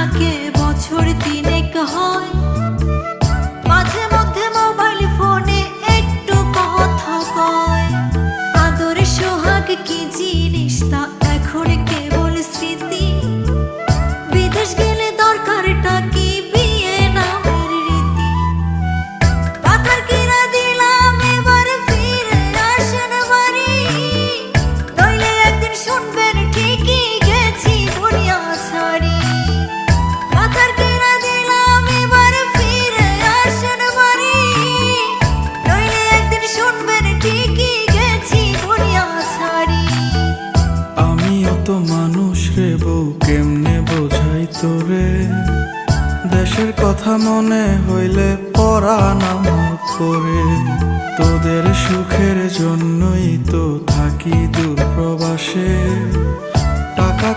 থাকে বছর তিনেক হয়, মাঝে মধ্যে মোবাইল ফোনে একটু কথা কয়। আদরে সোহাগ কি জিনিস তা এখন কেবল স্মৃতি, বিদেশ গেলে দরকারটা কি বিয়ে নামের রীতি। পাথর কিনা দিলাম এবার ফিরে আসেন বাড়ি, নইলে একদিন শুনবেন ঠিকই গেছি দুনিয়া ছাড়ি। পাথর কিনা দিলাম এবার ফিরে আসেন বাড়ি, নইলে একদিন শুনবেন ঠিকই গেছি দুনিয়া ছাড়ি। আমিও তো মানুষ রে বউ, কেমনে বোঝাই তোরে, দেশের কথা মনে হইলে পরাণ আমার করে। তোদের সুখের জন্যই তো থাকি দূর প্রবাসে, টাকা